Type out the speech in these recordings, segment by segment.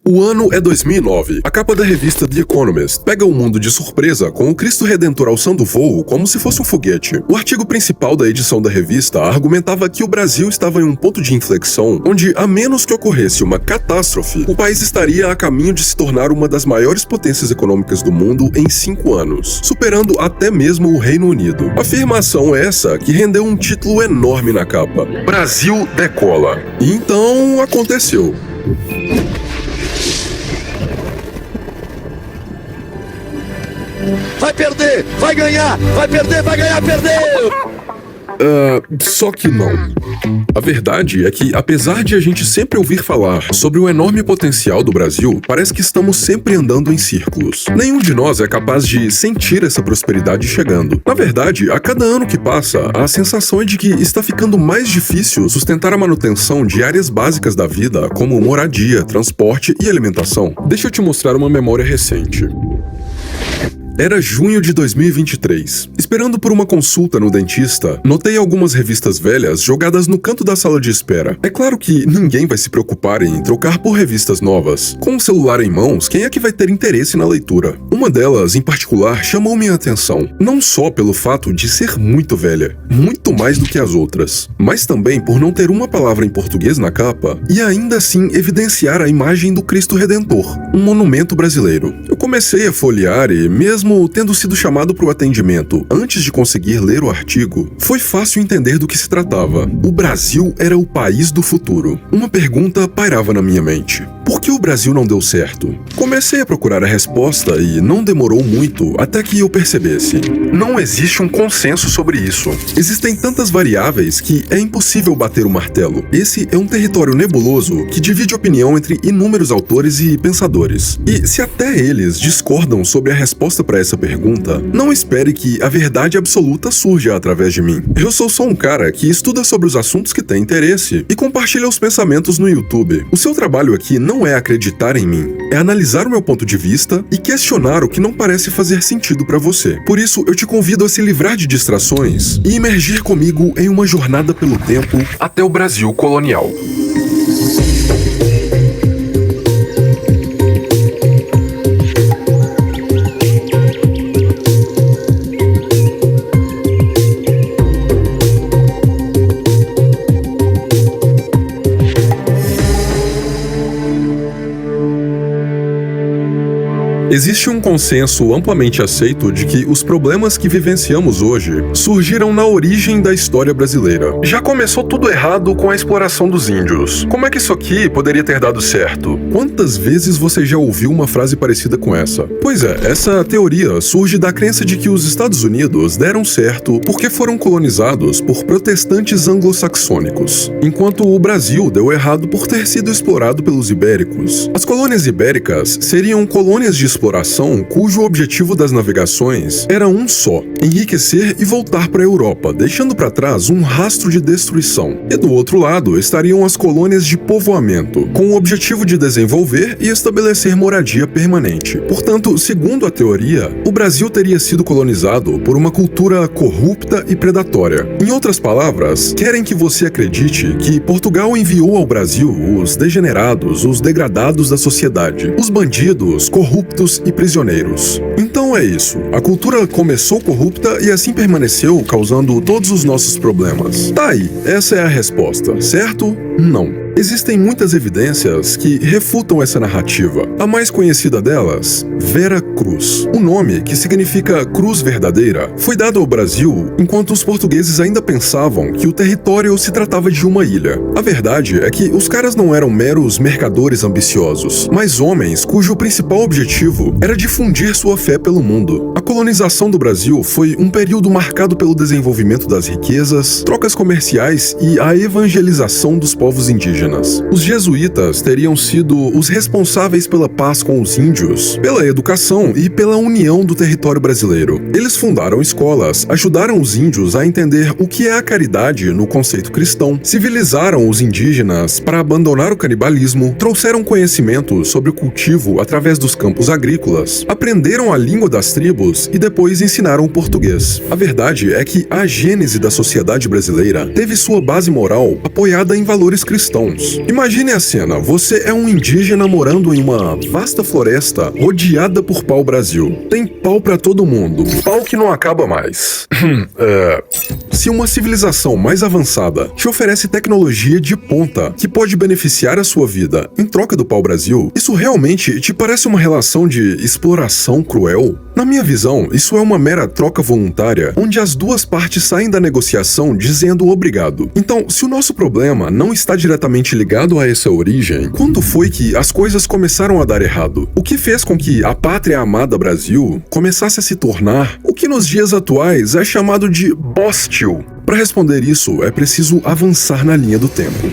O ano é 2009. A capa da revista The Economist pega o mundo de surpresa com o Cristo Redentor alçando voo como se fosse um foguete. O artigo principal da edição da revista argumentava que o Brasil estava em um ponto de inflexão onde, a menos que ocorresse uma catástrofe, o país estaria a caminho de se tornar uma das maiores potências econômicas do mundo em 5 anos, superando até mesmo o Reino Unido. Afirmação essa que rendeu um título enorme na capa: Brasil decola. E então aconteceu. Vai perder, vai ganhar, vai perder, vai ganhar, perdeu! Só que não. A verdade é que, apesar de a gente sempre ouvir falar sobre o enorme potencial do Brasil, parece que estamos sempre andando em círculos. Nenhum de nós é capaz de sentir essa prosperidade chegando. Na verdade, a cada ano que passa, a sensação é de que está ficando mais difícil sustentar a manutenção de áreas básicas da vida, como moradia, transporte e alimentação. Deixa eu te mostrar uma memória recente. Era junho de 2023. Esperando por uma consulta no dentista, notei algumas revistas velhas jogadas no canto da sala de espera. É claro que ninguém vai se preocupar em trocar por revistas novas. Com o celular em mãos, quem é que vai ter interesse na leitura? Uma delas, em particular, chamou minha atenção. Não só pelo fato de ser muito velha, muito mais do que as outras, mas também por não ter uma palavra em português na capa e ainda assim evidenciar a imagem do Cristo Redentor, um monumento brasileiro. Eu comecei a folhear e, mesmo tendo sido chamado para o atendimento antes de conseguir ler o artigo, foi fácil entender do que se tratava. O Brasil era o país do futuro. Uma pergunta pairava na minha mente: por que o Brasil não deu certo? Comecei a procurar a resposta e não demorou muito até que eu percebesse: não existe um consenso sobre isso. Existem tantas variáveis que é impossível bater o martelo. Esse é um território nebuloso que divide opinião entre inúmeros autores e pensadores. E se até eles discordam sobre a resposta para essa pergunta, não espere que a verdade absoluta surja através de mim. Eu sou só um cara que estuda sobre os assuntos que tem interesse e compartilha os pensamentos no YouTube. O seu trabalho aqui não é acreditar em mim, é analisar o meu ponto de vista e questionar o que não parece fazer sentido para você. Por isso, eu te convido a se livrar de distrações e imergir comigo em uma jornada pelo tempo até o Brasil colonial. Existe um consenso amplamente aceito de que os problemas que vivenciamos hoje surgiram na origem da história brasileira. Já começou tudo errado com a exploração dos índios. Como é que isso aqui poderia ter dado certo? Quantas vezes você já ouviu uma frase parecida com essa? Pois é, essa teoria surge da crença de que os Estados Unidos deram certo porque foram colonizados por protestantes anglo-saxônicos, enquanto o Brasil deu errado por ter sido explorado pelos ibéricos. As colônias ibéricas seriam colônias de exploração cujo objetivo das navegações era um só: enriquecer e voltar para a Europa, deixando para trás um rastro de destruição. E do outro lado estariam as colônias de povoamento, com o objetivo de desenvolver e estabelecer moradia permanente. Portanto, segundo a teoria, o Brasil teria sido colonizado por uma cultura corrupta e predatória. Em outras palavras, querem que você acredite que Portugal enviou ao Brasil os degenerados, os degradados da sociedade, os bandidos, corruptos e prisioneiros. Então é isso. A cultura começou corrupta e assim permaneceu, causando todos os nossos problemas. Tá aí, essa é a resposta, certo? Não. Existem muitas evidências que refutam essa narrativa. A mais conhecida delas, Vera Cruz. O nome, que significa cruz verdadeira, foi dado ao Brasil enquanto os portugueses ainda pensavam que o território se tratava de uma ilha. A verdade é que os caras não eram meros mercadores ambiciosos, mas homens cujo principal objetivo era difundir sua fé pelo mundo. A colonização do Brasil foi um período marcado pelo desenvolvimento das riquezas, trocas comerciais e a evangelização dos povos indígenas. Os jesuítas teriam sido os responsáveis pela paz com os índios, pela educação e pela união do território brasileiro. Eles fundaram escolas, ajudaram os índios a entender o que é a caridade no conceito cristão, civilizaram os indígenas para abandonar o canibalismo, trouxeram conhecimento sobre o cultivo através dos campos agrícolas, aprenderam a língua das tribos e depois ensinaram o português. A verdade é que a gênese da sociedade brasileira teve sua base moral apoiada em valores cristãos. alguns. Imagine a cena, você é um indígena morando em uma vasta floresta rodeada por pau-brasil. Tem pau pra todo mundo, pau que não acaba mais. Se uma civilização mais avançada te oferece tecnologia de ponta que pode beneficiar a sua vida em troca do pau-brasil, isso realmente te parece uma relação de exploração cruel? Na minha visão, isso é uma mera troca voluntária, onde as duas partes saem da negociação dizendo obrigado. Então, se o nosso problema não está diretamente ligado a essa origem, quando foi que as coisas começaram a dar errado? O que fez com que a pátria amada Brasil começasse a se tornar o que nos dias atuais é chamado de bóstio? Para responder isso, é preciso avançar na linha do tempo.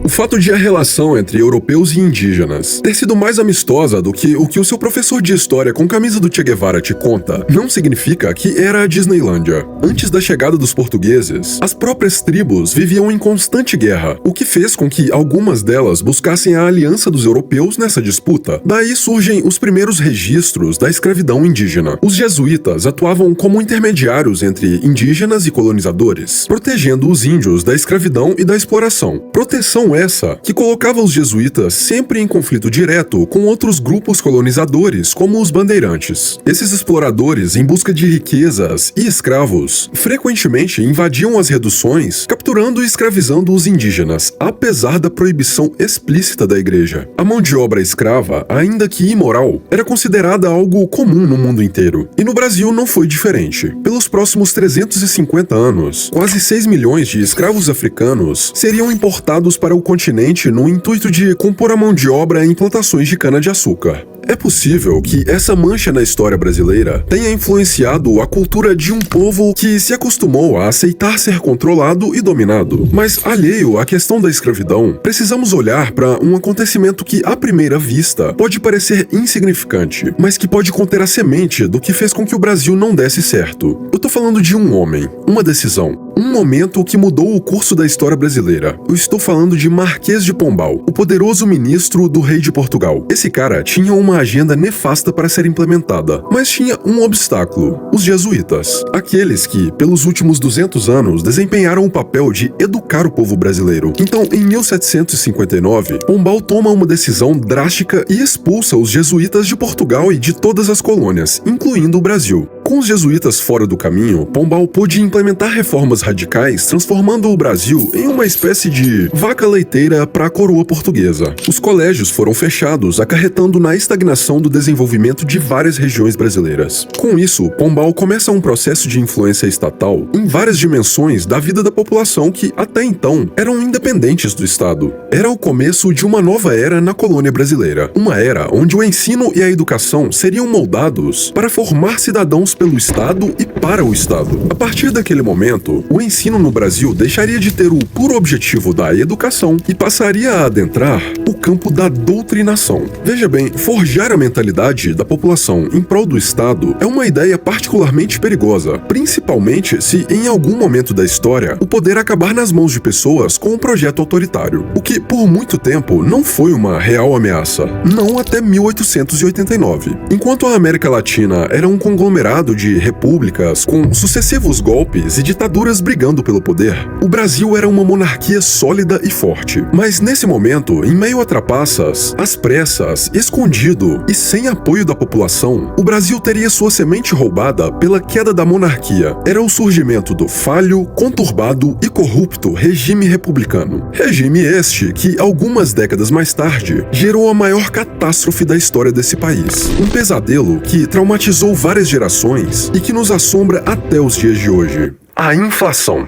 O fato de a relação entre europeus e indígenas ter sido mais amistosa do que o seu professor de história com camisa do Che Guevara te conta, não significa que era a Disneylândia. Antes da chegada dos portugueses, as próprias tribos viviam em constante guerra, o que fez com que algumas delas buscassem a aliança dos europeus nessa disputa. Daí surgem os primeiros registros da escravidão indígena. Os jesuítas atuavam como intermediários entre indígenas e colonizadores, protegendo os índios da escravidão e da exploração. Proteção essa que colocava os jesuítas sempre em conflito direto com outros grupos colonizadores, como os bandeirantes. Esses exploradores, em busca de riquezas e escravos, frequentemente invadiam as reduções, capturando e escravizando os indígenas, apesar da proibição explícita da igreja. A mão de obra escrava, ainda que imoral, era considerada algo comum no mundo inteiro. E no Brasil não foi diferente. Pelos próximos 350 anos, quase 6 milhões de escravos africanos seriam importados para o continente no intuito de compor a mão de obra em plantações de cana-de-açúcar. É possível que essa mancha na história brasileira tenha influenciado a cultura de um povo que se acostumou a aceitar ser controlado e dominado. Mas, alheio à questão da escravidão, precisamos olhar para um acontecimento que, à primeira vista, pode parecer insignificante, mas que pode conter a semente do que fez com que o Brasil não desse certo. Eu tô falando de um homem, uma decisão, um momento que mudou o curso da história brasileira. Eu estou falando de Marquês de Pombal, o poderoso ministro do rei de Portugal. Esse cara tinha uma agenda nefasta para ser implementada, mas tinha um obstáculo: os jesuítas. Aqueles que, pelos últimos 200 anos, desempenharam o papel de educar o povo brasileiro. Então, em 1759, Pombal toma uma decisão drástica e expulsa os jesuítas de Portugal e de todas as colônias, incluindo o Brasil. Com os jesuítas fora do caminho, Pombal pôde implementar reformas radicais, transformando o Brasil em uma espécie de vaca leiteira para a coroa portuguesa. Os colégios foram fechados, acarretando na estagnação do desenvolvimento de várias regiões brasileiras. Com isso, Pombal começa um processo de influência estatal em várias dimensões da vida da população que, até então, eram independentes do Estado. Era o começo de uma nova era na colônia brasileira. Uma era onde o ensino e a educação seriam moldados para formar cidadãos pelo Estado e para o Estado. A partir daquele momento, o ensino no Brasil deixaria de ter o puro objetivo da educação e passaria a adentrar o campo da doutrinação. Veja bem, forjar a mentalidade da população em prol do Estado é uma ideia particularmente perigosa, principalmente se, em algum momento da história, o poder acabar nas mãos de pessoas com um projeto autoritário, o que, por muito tempo, não foi uma real ameaça. Não até 1889. Enquanto a América Latina era um conglomerado de repúblicas com sucessivos golpes e ditaduras brigando pelo poder, o Brasil era uma monarquia sólida e forte. Mas nesse momento, em meio a trapaças, às pressas, escondido e sem apoio da população, o Brasil teria sua semente roubada pela queda da monarquia. Era o surgimento do falho, conturbado e corrupto regime republicano. Regime este que, algumas décadas mais tarde, gerou a maior catástrofe da história desse país. Um pesadelo que traumatizou várias gerações e que nos assombra até os dias de hoje: a inflação.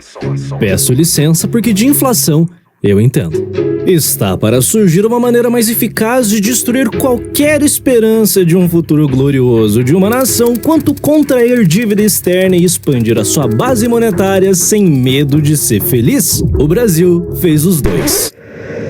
Peço licença porque de inflação eu entendo. Está para surgir uma maneira mais eficaz de destruir qualquer esperança de um futuro glorioso de uma nação quanto contrair dívida externa e expandir a sua base monetária sem medo de ser feliz. O Brasil fez os dois.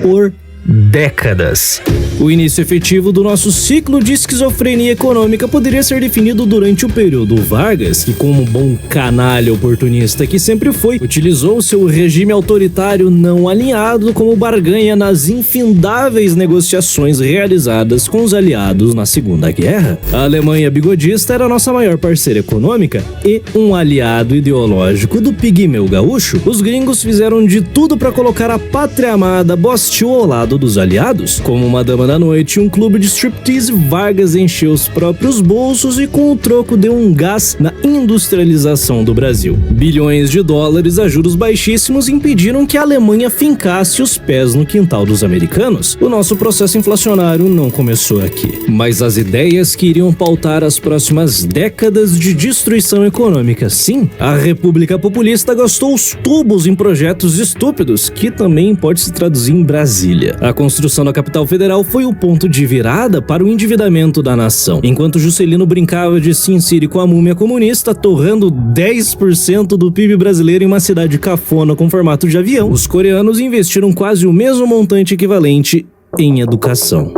Por décadas. O início efetivo do nosso ciclo de esquizofrenia econômica poderia ser definido durante o período Vargas, que, como bom canalha oportunista que sempre foi, utilizou seu regime autoritário não alinhado como barganha nas infindáveis negociações realizadas com os aliados na Segunda Guerra. A Alemanha bigodista era nossa maior parceira econômica e um aliado ideológico do pigmeu gaúcho. Os gringos fizeram de tudo para colocar a pátria amada Bostil ao lado dos aliados. Como uma dama da noite e um clube de striptease, Vargas encheu os próprios bolsos e com o troco deu um gás na industrialização do Brasil. Bilhões de dólares a juros baixíssimos impediram que a Alemanha fincasse os pés no quintal dos americanos. O nosso processo inflacionário não começou aqui, mas as ideias que iriam pautar as próximas décadas de destruição econômica. Sim, a República Populista gastou os tubos em projetos estúpidos, que também pode se traduzir em Brasília. A construção da capital federal foi o ponto de virada para o endividamento da nação. Enquanto Juscelino brincava de Sin City com a múmia comunista, torrando 10% do PIB brasileiro em uma cidade cafona com formato de avião, os coreanos investiram quase o mesmo montante equivalente em educação.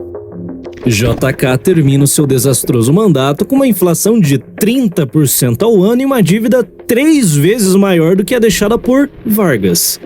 JK termina o seu desastroso mandato com uma inflação de 30% ao ano e uma dívida 3 vezes maior do que a deixada por Vargas.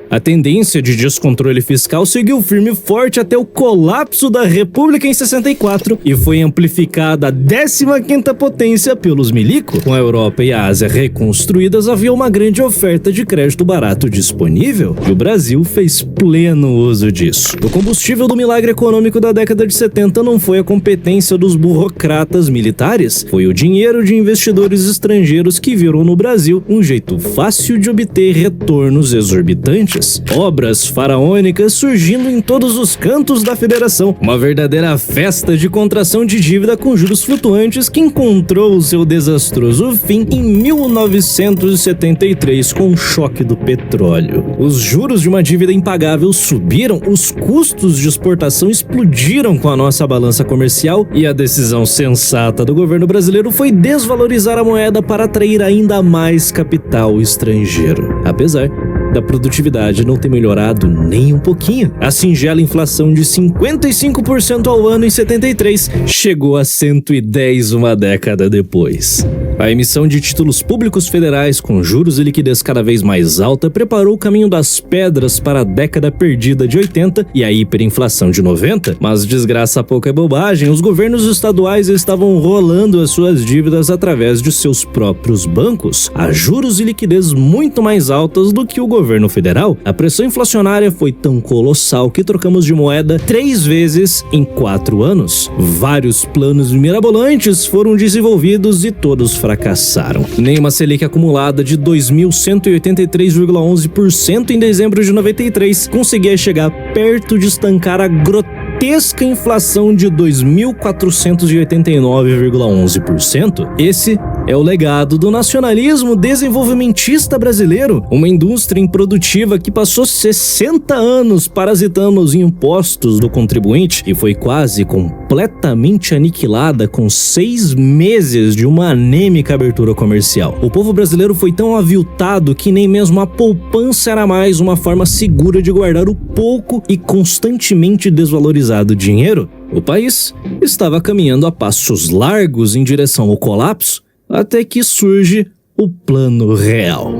A tendência de descontrole fiscal seguiu firme e forte até o colapso da República em 64 e foi amplificada a 15ª potência pelos milico. Com a Europa e a Ásia reconstruídas, havia uma grande oferta de crédito barato disponível e o Brasil fez pleno uso disso. O combustível do milagre econômico da década de 70 não foi a competência dos burocratas militares, foi o dinheiro de investidores estrangeiros que viram no Brasil um jeito fácil de obter retornos exorbitantes. Obras faraônicas surgindo em todos os cantos da federação. Uma verdadeira festa de contração de dívida com juros flutuantes que encontrou o seu desastroso fim em 1973 com o choque do petróleo. Os juros de uma dívida impagável subiram, os custos de exportação explodiram com a nossa balança comercial e a decisão sensata do governo brasileiro foi desvalorizar a moeda para atrair ainda mais capital estrangeiro. Apesar da produtividade não ter melhorado nem um pouquinho. A singela inflação de 55% ao ano em 73 chegou a 110 uma década depois. A emissão de títulos públicos federais com juros e liquidez cada vez mais alta preparou o caminho das pedras para a década perdida de 80 e a hiperinflação de 90, mas desgraça pouca é bobagem, os governos estaduais estavam rolando as suas dívidas através de seus próprios bancos, a juros e liquidez muito mais altas do que o governo federal. A pressão inflacionária foi tão colossal que trocamos de moeda 3 vezes em 4 anos. Vários planos mirabolantes foram desenvolvidos e todos fracassaram. Nem uma Selic acumulada de 2.183,11% em dezembro de 93 conseguia chegar perto de estancar a grotesca inflação de 2.489,11%. Esse é o legado do nacionalismo desenvolvimentista brasileiro, uma indústria improdutiva que passou 60 anos parasitando os impostos do contribuinte e foi quase completamente aniquilada com 6 meses de uma anêmica abertura comercial. O povo brasileiro foi tão aviltado que nem mesmo a poupança era mais uma forma segura de guardar o pouco e constantemente desvalorizado dinheiro. O país estava caminhando a passos largos em direção ao colapso, até que surge o Plano Real.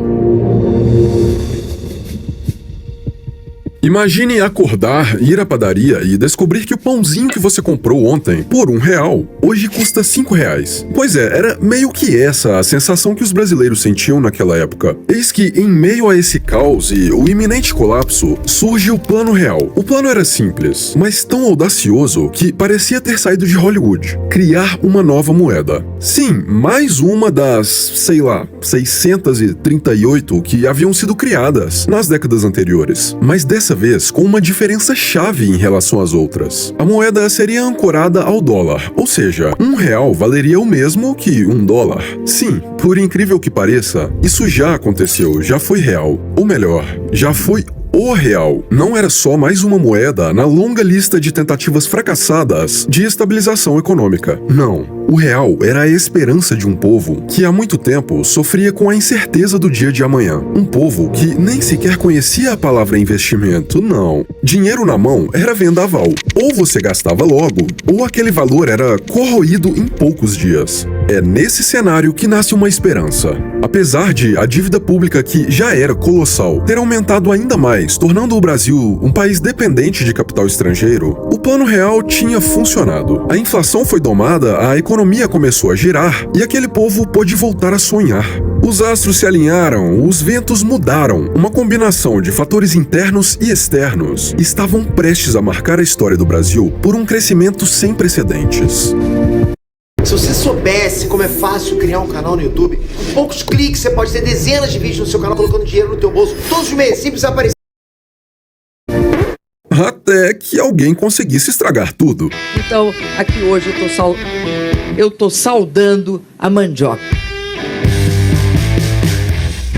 Imagine acordar, ir à padaria e descobrir que o pãozinho que você comprou ontem por R$1, hoje custa R$5. Pois é, era meio que essa a sensação que os brasileiros sentiam naquela época. Eis que, em meio a esse caos e o iminente colapso, surge o Plano Real. O plano era simples, mas tão audacioso que parecia ter saído de Hollywood. Criar uma nova moeda. Sim, mais uma das, 638 que haviam sido criadas nas décadas anteriores. Mas dessa vez com uma diferença chave em relação às outras. A moeda seria ancorada ao dólar, ou seja, R$1 valeria o mesmo que $1. Sim, por incrível que pareça, isso já aconteceu, já foi real. Ou melhor, já foi O real não era só mais uma moeda na longa lista de tentativas fracassadas de estabilização econômica. Não. O real era a esperança de um povo que há muito tempo sofria com a incerteza do dia de amanhã. Um povo que nem sequer conhecia a palavra investimento, não. Dinheiro na mão era vendaval. Ou você gastava logo, ou aquele valor era corroído em poucos dias. É nesse cenário que nasce uma esperança. Apesar de a dívida pública, que já era colossal, ter aumentado ainda mais, tornando o Brasil um país dependente de capital estrangeiro, o Plano Real tinha funcionado. A inflação foi domada, a economia começou a girar e aquele povo pôde voltar a sonhar. Os astros se alinharam, os ventos mudaram. Uma combinação de fatores internos e externos estavam prestes a marcar a história do Brasil por um crescimento sem precedentes. Se você soubesse como é fácil criar um canal no YouTube, com poucos cliques você pode ter dezenas de vídeos no seu canal colocando dinheiro no teu bolso todos os meses, simples aparecer. Até que alguém conseguisse estragar tudo. Então, aqui hoje eu tô saudando a mandioca.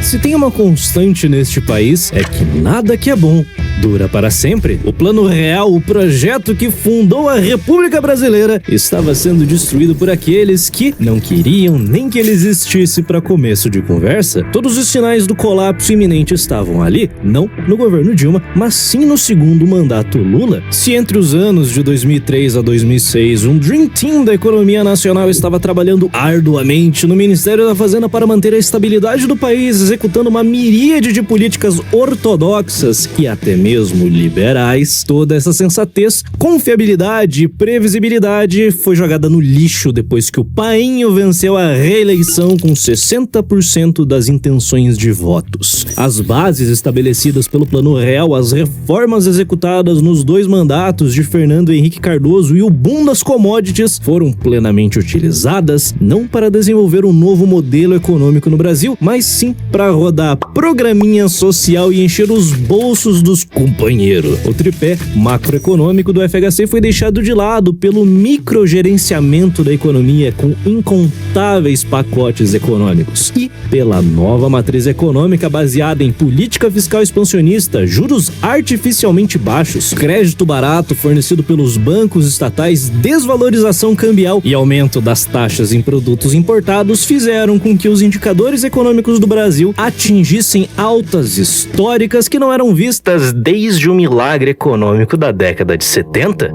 Se tem uma constante neste país, é que nada que é bom dura para sempre. O Plano Real, o projeto que fundou a República Brasileira, estava sendo destruído por aqueles que não queriam nem que ele existisse. Para começo de conversa, todos os sinais do colapso iminente estavam ali, não no governo Dilma, mas sim no segundo mandato Lula. Se entre os anos de 2003 a 2006, um Dream Team da economia nacional estava trabalhando arduamente no Ministério da Fazenda para manter a estabilidade do país, executando uma miríade de políticas ortodoxas e até mesmo liberais, toda essa sensatez, confiabilidade e previsibilidade foi jogada no lixo depois que o Painho venceu a reeleição com 60% das intenções de votos. As bases estabelecidas pelo Plano Real, as reformas executadas nos 2 mandatos de Fernando Henrique Cardoso e o boom das commodities foram plenamente utilizadas, não para desenvolver um novo modelo econômico no Brasil, mas sim para rodar programinha social e encher os bolsos dos companheiros. O tripé macroeconômico do FHC foi deixado de lado pelo microgerenciamento da economia com incontáveis pacotes econômicos e pela nova matriz econômica baseada em política fiscal expansionista, juros artificialmente baixos, crédito barato fornecido pelos bancos estatais, desvalorização cambial e aumento das taxas em produtos importados fizeram com que os indicadores econômicos do Brasil atingissem altas históricas que não eram vistas desde o milagre econômico da década de 70.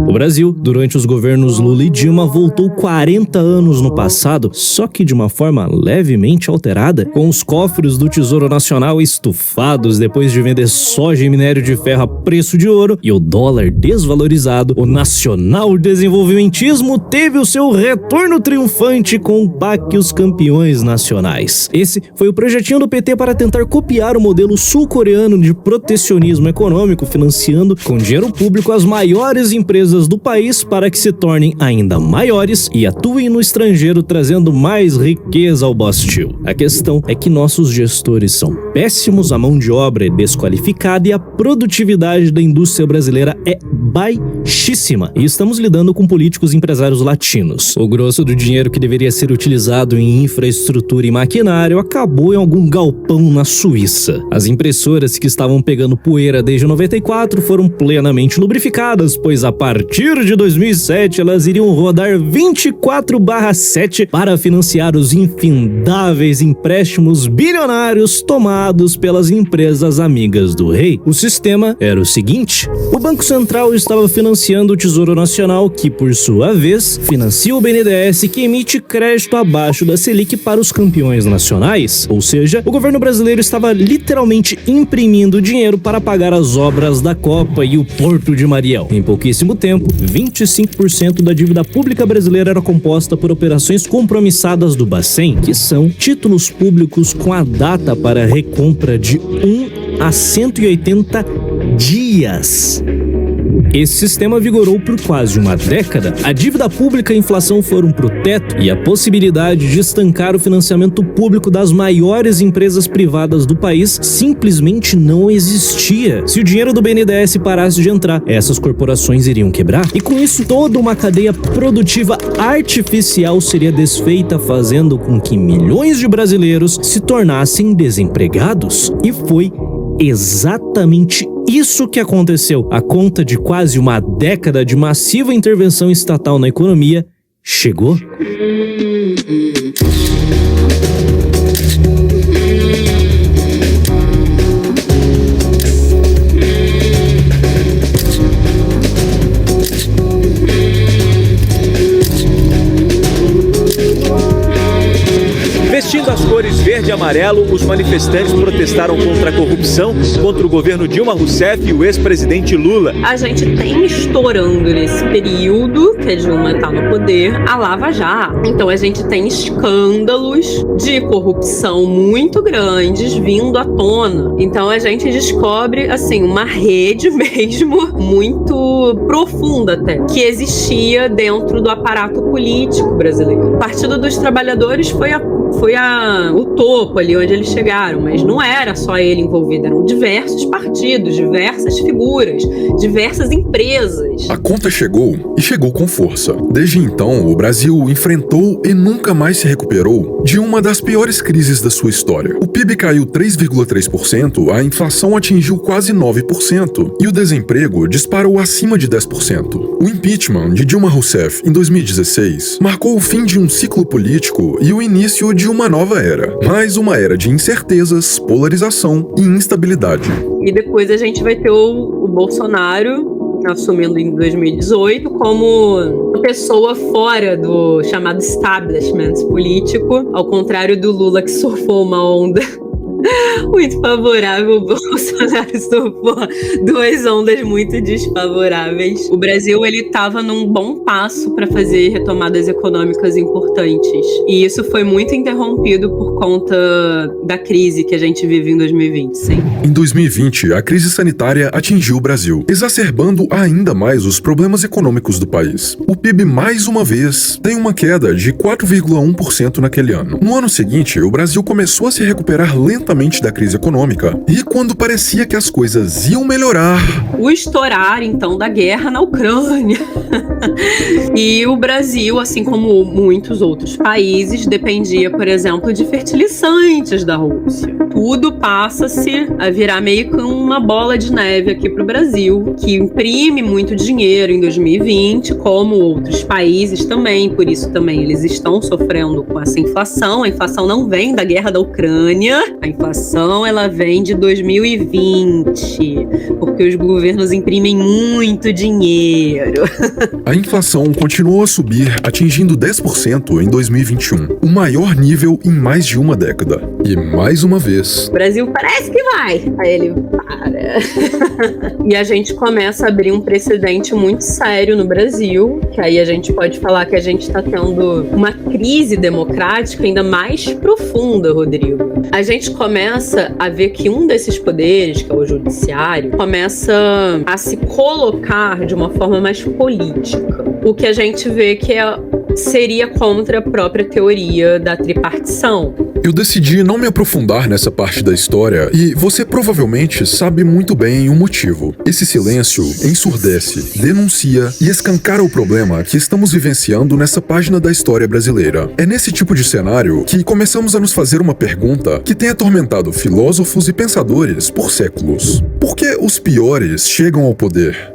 O Brasil, durante os governos Lula e Dilma, voltou 40 anos no passado, só que de uma forma levemente alterada, com os cofres do Tesouro Nacional estufados depois de vender soja e minério de ferro a preço de ouro e o dólar desvalorizado. O nacional desenvolvimentismo teve o seu retorno triunfante com o PAC os Campeões Nacionais. Esse foi o projetinho do PT para tentar copiar o modelo sul-coreano de protecionismo econômico, financiando com dinheiro público as maiores empresas do país para que se tornem ainda maiores e atuem no estrangeiro, trazendo mais riqueza ao Bostil. A questão é que nossos gestores são péssimos, a mão de obra é desqualificada e a produtividade da indústria brasileira é baixíssima. E estamos lidando com políticos e empresários latinos. O grosso do dinheiro que deveria ser utilizado em infraestrutura e maquinário acabou em algum galpão na Suíça. As impressoras que estavam pegando poeira desde 94 foram plenamente lubrificadas, pois a partir de 2007 elas iriam rodar 24/7 para financiar os infindáveis empréstimos bilionários tomados pelas empresas amigas do rei. O sistema era o seguinte: o Banco Central estava financiando o Tesouro Nacional, que por sua vez financia o BNDES, que emite crédito abaixo da Selic para os campeões nacionais. Ou seja, o governo brasileiro estava literalmente imprimindo dinheiro para pagar as obras da Copa e o Porto de Mariel. Em pouquíssimo tempo, 25% da dívida pública brasileira era composta por operações compromissadas do Bacen, que são títulos públicos com a data para recompra de 1 a 180 dias. Esse sistema vigorou por quase uma década. A dívida pública e a inflação foram pro teto e a possibilidade de estancar o financiamento público das maiores empresas privadas do país simplesmente não existia. Se o dinheiro do BNDES parasse de entrar, essas corporações iriam quebrar. E com isso, toda uma cadeia produtiva artificial seria desfeita, fazendo com que milhões de brasileiros se tornassem desempregados. E foi exatamente isso que aconteceu. A conta de quase uma década de massiva intervenção estatal na economia chegou. Vestindo as cores verde e amarelo, os manifestantes protestaram contra a corrupção, contra o governo Dilma Rousseff e o ex-presidente Lula. A gente tem estourando nesse período que a Dilma está no poder a Lava Jato. Então a gente tem escândalos de corrupção muito grandes vindo à tona. Então a gente descobre, assim, uma rede mesmo muito profunda até, que existia dentro do aparato político brasileiro. O Partido dos Trabalhadores foi o topo ali onde eles chegaram, mas não era só ele envolvido, eram diversos partidos, diversas figuras, diversas empresas. A conta chegou, e chegou com força. Desde então, o Brasil enfrentou e nunca mais se recuperou de uma das piores crises da sua história. O PIB caiu 3,3%, a inflação atingiu quase 9% e o desemprego disparou acima de 10%. O impeachment de Dilma Rousseff em 2016 marcou o fim de um ciclo político e o início de uma nova era, mais uma era de incertezas, polarização e instabilidade. E depois a gente vai ter o Bolsonaro assumindo em 2018 como uma pessoa fora do chamado establishment político, ao contrário do Lula, que surfou uma onda muito favorável. O Bolsonaro surfou duas ondas muito desfavoráveis. O Brasil, ele estava num bom passo para fazer retomadas econômicas importantes. E isso foi muito interrompido por conta da crise que a gente vive em 2020, sim. Em 2020, a crise sanitária atingiu o Brasil, exacerbando ainda mais os problemas econômicos do país. O PIB, mais uma vez, tem uma queda de 4,1% naquele ano. No ano seguinte, o Brasil começou a se recuperar lentamente da crise econômica, e quando parecia que as coisas iam melhorar... O estourar, então, da guerra na Ucrânia. E o Brasil, assim como muitos outros países, dependia, por exemplo, de fertilizantes da Rússia. Tudo passa-se a virar meio que uma bola de neve aqui para o Brasil, que imprime muito dinheiro em 2020, como outros países também. Por isso também eles estão sofrendo com essa inflação. A inflação não vem da guerra da Ucrânia, a inflação ela vem de 2020, porque os governos imprimem muito dinheiro. A inflação continuou a subir, atingindo 10% em 2021, o maior nível em mais de uma década. E mais uma vez... O Brasil parece que vai. Aí ele para. E a gente começa a abrir um precedente muito sério no Brasil, que aí a gente pode falar que a gente está tendo uma crise democrática ainda mais profunda, Rodrigo. A gente começa a ver que um desses poderes, que é o judiciário, começa a se colocar de uma forma mais política. O que a gente vê que seria contra a própria teoria da tripartição. Eu decidi não me aprofundar nessa parte da história e você provavelmente sabe muito bem o motivo. Esse silêncio ensurdece, denuncia e escancara o problema que estamos vivenciando nessa página da história brasileira. É nesse tipo de cenário que começamos a nos fazer uma pergunta que tem atormentado filósofos e pensadores por séculos. Por que os piores chegam ao poder?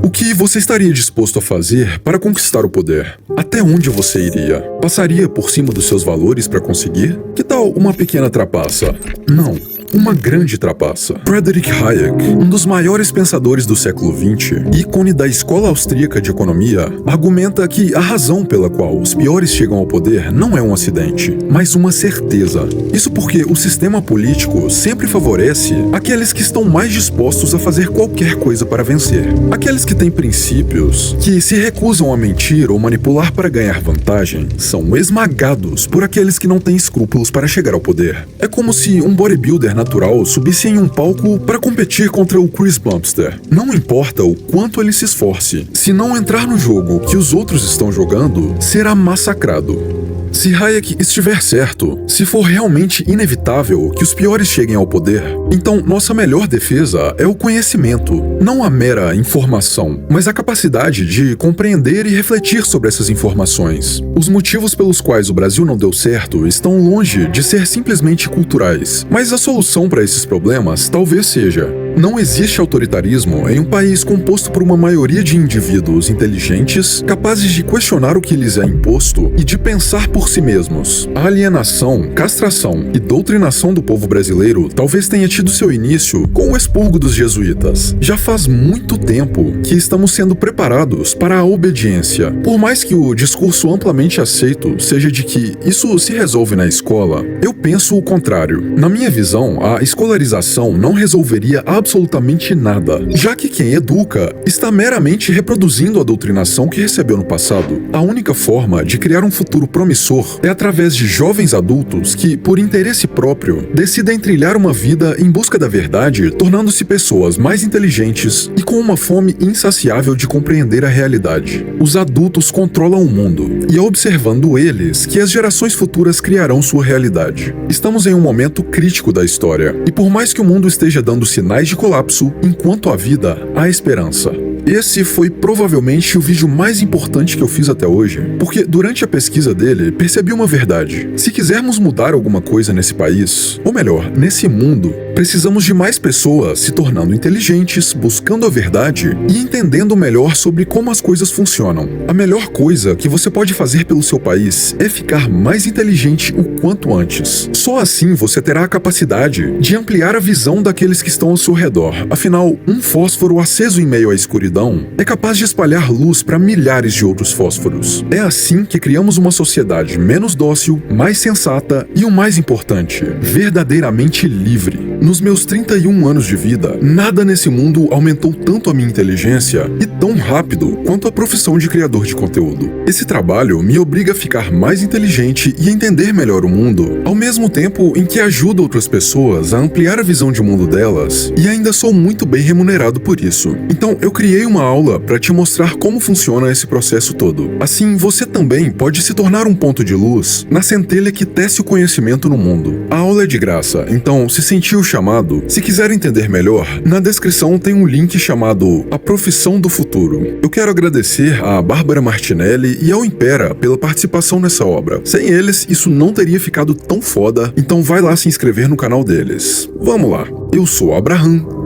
O que você estaria disposto a fazer para conquistar o poder? Até onde você iria? Passaria por cima dos seus valores para conseguir? Que tal uma pequena trapaça? Não. Uma grande trapaça. Friedrich Hayek, um dos maiores pensadores do século XX, ícone da escola austríaca de economia, argumenta que a razão pela qual os piores chegam ao poder não é um acidente, mas uma certeza. Isso porque o sistema político sempre favorece aqueles que estão mais dispostos a fazer qualquer coisa para vencer. Aqueles que têm princípios, que se recusam a mentir ou manipular para ganhar vantagem, são esmagados por aqueles que não têm escrúpulos para chegar ao poder. É como se um bodybuilder supernatural subisse em um palco para competir contra o Chris Bumster. Não importa o quanto ele se esforce, se não entrar no jogo que os outros estão jogando, será massacrado. Se Hayek estiver certo, se for realmente inevitável que os piores cheguem ao poder, então nossa melhor defesa é o conhecimento, não a mera informação, mas a capacidade de compreender e refletir sobre essas informações. Os motivos pelos quais o Brasil não deu certo estão longe de ser simplesmente culturais, mas a solução para esses problemas talvez seja: não existe autoritarismo em um país composto por uma maioria de indivíduos inteligentes, capazes de questionar o que lhes é imposto e de pensar por si mesmos. A alienação, castração e doutrinação do povo brasileiro talvez tenha tido seu início com o expurgo dos jesuítas. Já faz muito tempo que estamos sendo preparados para a obediência. Por mais que o discurso amplamente aceito seja de que isso se resolve na escola, eu penso o contrário. Na minha visão, a escolarização não resolveria absolutamente nada, já que quem educa está meramente reproduzindo a doutrinação que recebeu no passado. A única forma de criar um futuro promissor é através de jovens adultos que, por interesse próprio, decidem trilhar uma vida em busca da verdade, tornando-se pessoas mais inteligentes e com uma fome insaciável de compreender a realidade. Os adultos controlam o mundo, e é observando eles que as gerações futuras criarão sua realidade. Estamos em um momento crítico da história, e por mais que o mundo esteja dando sinais de colapso, enquanto há vida, há esperança. Esse foi provavelmente o vídeo mais importante que eu fiz até hoje, porque durante a pesquisa dele, percebi uma verdade. Se quisermos mudar alguma coisa nesse país, ou melhor, nesse mundo, precisamos de mais pessoas se tornando inteligentes, buscando a verdade e entendendo melhor sobre como as coisas funcionam. A melhor coisa que você pode fazer pelo seu país é ficar mais inteligente o quanto antes. Só assim você terá a capacidade de ampliar a visão daqueles que estão ao seu redor. Afinal, um fósforo aceso em meio à escuridão é capaz de espalhar luz para milhares de outros fósforos. É assim que criamos uma sociedade menos dócil, mais sensata e, o mais importante, verdadeiramente livre. Nos meus 31 anos de vida, nada nesse mundo aumentou tanto a minha inteligência e tão rápido quanto a profissão de criador de conteúdo. Esse trabalho me obriga a ficar mais inteligente e entender melhor o mundo, ao mesmo tempo em que ajuda outras pessoas a ampliar a visão de mundo delas, e ainda sou muito bem remunerado por isso. Então eu criei uma aula para te mostrar como funciona esse processo todo. Assim, você também pode se tornar um ponto de luz na centelha que tece o conhecimento no mundo. A aula é de graça, então se sentiu chamado, se quiser entender melhor, na descrição tem um link chamado A Profissão do Futuro. Eu quero agradecer a Bárbara Martinelli e ao Impera pela participação nessa obra. Sem eles, isso não teria ficado tão foda, então vai lá se inscrever no canal deles. Vamos lá, eu sou Abraham